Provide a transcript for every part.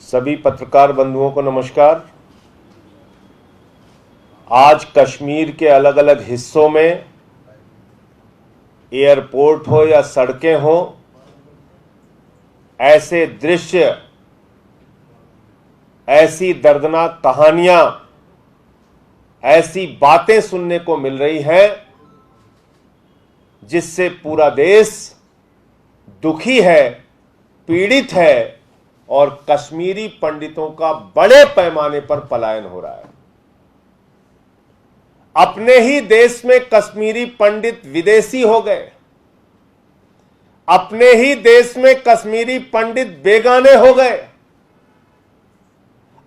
सभी पत्रकार बंधुओं को नमस्कार। आज कश्मीर के अलग अलग हिस्सों में एयरपोर्ट हो या सड़कें हो, ऐसे दृश्य, ऐसी दर्दनाक कहानियां, ऐसी बातें सुनने को मिल रही हैं जिससे पूरा देश दुखी है, पीड़ित है और कश्मीरी पंडितों का बड़े पैमाने पर पलायन हो रहा है। अपने ही देश में कश्मीरी पंडित विदेशी हो गए, अपने ही देश में कश्मीरी पंडित बेगाने हो गए,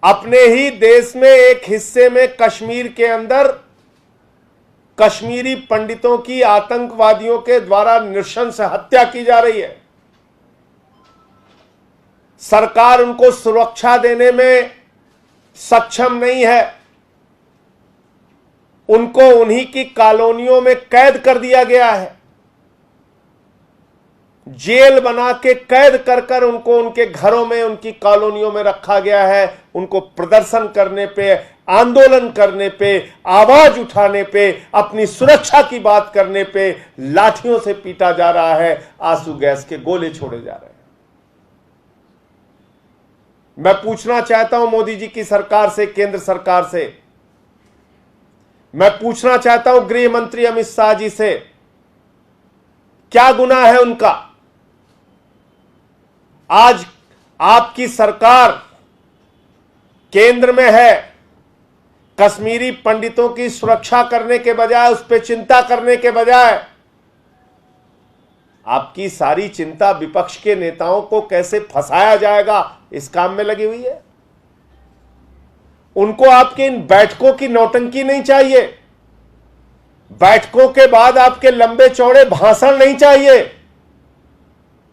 अपने ही देश में एक हिस्से में कश्मीर के अंदर कश्मीरी पंडितों की आतंकवादियों के द्वारा नृशंस हत्या की जा रही है। सरकार उनको सुरक्षा देने में सक्षम नहीं है, उनको उन्हीं की कॉलोनियों में कैद कर दिया गया है, जेल बना के कैद कर कर उनको उनके घरों में, उनकी कॉलोनियों में रखा गया है। उनको प्रदर्शन करने पे, आंदोलन करने पे, आवाज उठाने पे, अपनी सुरक्षा की बात करने पे लाठियों से पीटा जा रहा है, आंसू गैस के गोले छोड़े जा रहे हैं। मैं पूछना चाहता हूं मोदी जी की सरकार से, केंद्र सरकार से, मैं पूछना चाहता हूं गृह मंत्री अमित शाह जी से, क्या गुनाह है उनका? आज आपकी सरकार केंद्र में है, कश्मीरी पंडितों की सुरक्षा करने के बजाय, उस पर चिंता करने के बजाय आपकी सारी चिंता विपक्ष के नेताओं को कैसे फंसाया जाएगा इस काम में लगी हुई है। उनको आपके इन बैठकों की नौटंकी नहीं चाहिए, बैठकों के बाद आपके लंबे चौड़े भाषण नहीं चाहिए।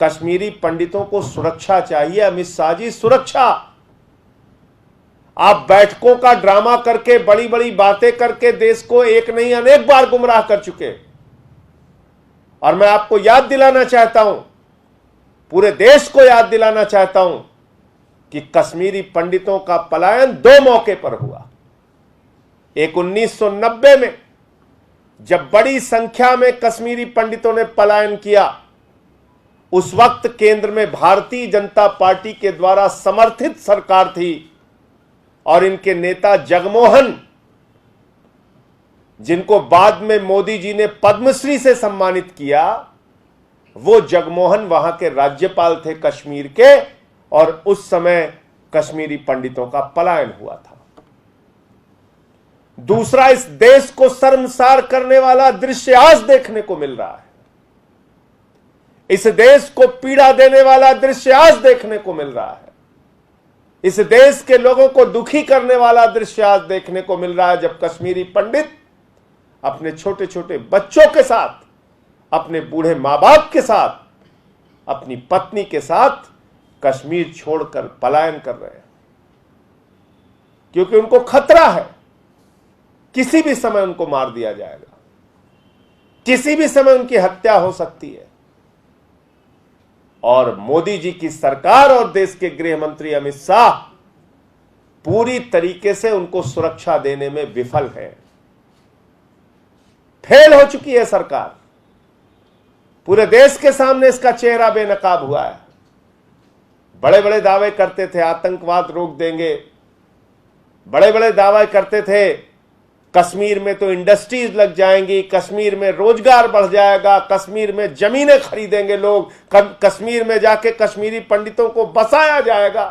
कश्मीरी पंडितों को सुरक्षा चाहिए। अमित शाह जी, सुरक्षा। आप बैठकों का ड्रामा करके, बड़ी बड़ी बातें करके देश को एक नहीं अनेक बार गुमराह कर चुके। और मैं आपको याद दिलाना चाहता हूं, पूरे देश को याद दिलाना चाहता हूं कि कश्मीरी पंडितों का पलायन दो मौके पर हुआ। एक 1990 में, जब बड़ी संख्या में कश्मीरी पंडितों ने पलायन किया, उस वक्त केंद्र में भारतीय जनता पार्टी के द्वारा समर्थित सरकार थी और इनके नेता जगमोहन, जिनको बाद में मोदी जी ने पद्मश्री से सम्मानित किया, वो जगमोहन वहां के राज्यपाल थे कश्मीर के, और उस समय कश्मीरी पंडितों का पलायन हुआ था। दूसरा, इस देश को शर्मसार करने वाला दृश्य आज देखने को मिल रहा है। इस देश को पीड़ा देने वाला दृश्य आज देखने को मिल रहा है। इस देश के लोगों को दुखी करने वाला दृश्य आज देखने को मिल रहा है, जब कश्मीरी पंडित अपने छोटे छोटे बच्चों के साथ, अपने बूढ़े मां बाप के साथ, अपनी पत्नी के साथ कश्मीर छोड़कर पलायन कर रहे हैं, क्योंकि उनको खतरा है, किसी भी समय उनको मार दिया जाएगा, किसी भी समय उनकी हत्या हो सकती है। और मोदी जी की सरकार और देश के गृह मंत्री अमित शाह पूरी तरीके से उनको सुरक्षा देने में विफल है। फेल हो चुकी है सरकार। पूरे देश के सामने इसका चेहरा बेनकाब हुआ है। बड़े बड़े दावे करते थे, आतंकवाद रोक देंगे, बड़े बड़े दावे करते थे, कश्मीर में तो इंडस्ट्रीज लग जाएंगी, कश्मीर में रोजगार बढ़ जाएगा, कश्मीर में जमीनें खरीदेंगे लोग, कश्मीर में जाके कश्मीरी पंडितों को बसाया जाएगा।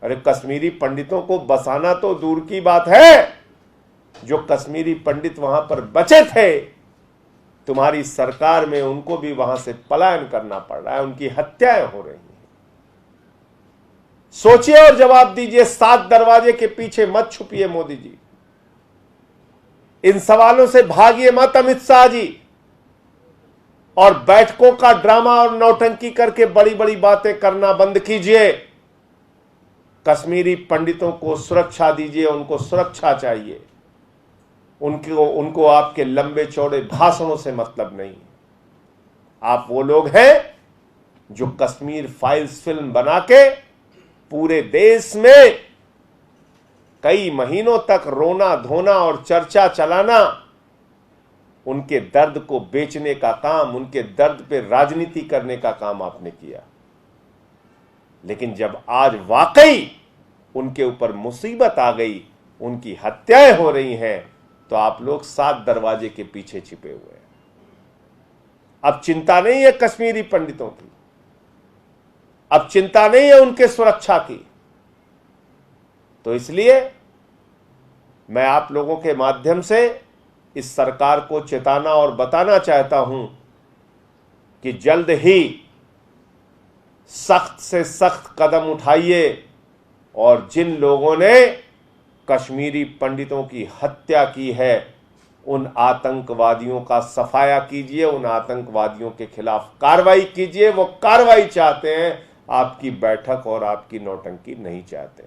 अरे कश्मीरी पंडितों को बसाना तो दूर की बात है, जो कश्मीरी पंडित वहां पर बचे थे, तुम्हारी सरकार में उनको भी वहां से पलायन करना पड़ रहा है, उनकी हत्याएं हो रही हैं। सोचिए और जवाब दीजिए। 7 दरवाजे के पीछे मत छुपिए मोदी जी, इन सवालों से भागिए मत अमित शाह जी, और बैठकों का ड्रामा और नौटंकी करके बड़ी बड़ी बातें करना बंद कीजिए। कश्मीरी पंडितों को सुरक्षा दीजिए, उनको सुरक्षा चाहिए। उनको आपके लंबे चौड़े भाषणों से मतलब नहीं। आप वो लोग हैं जो कश्मीर फाइल्स फिल्म बना के पूरे देश में कई महीनों तक रोना धोना और चर्चा चलाना, उनके दर्द को बेचने का काम, उनके दर्द पे राजनीति करने का काम आपने किया। लेकिन जब आज वाकई उनके ऊपर मुसीबत आ गई, उनकी हत्याएं हो रही हैं, तो आप लोग 7 दरवाजे के पीछे छिपे हुए हैं। अब चिंता नहीं है कश्मीरी पंडितों की, अब चिंता नहीं है उनके सुरक्षा की। तो इसलिए मैं आप लोगों के माध्यम से इस सरकार को चेताना और बताना चाहता हूं कि जल्द ही सख्त से सख्त कदम उठाइए और जिन लोगों ने कश्मीरी पंडितों की हत्या की है, उन आतंकवादियों का सफाया कीजिए, उन आतंकवादियों के खिलाफ कार्रवाई कीजिए। वो कार्रवाई चाहते हैं, आपकी बैठक और आपकी नौटंकी नहीं चाहते।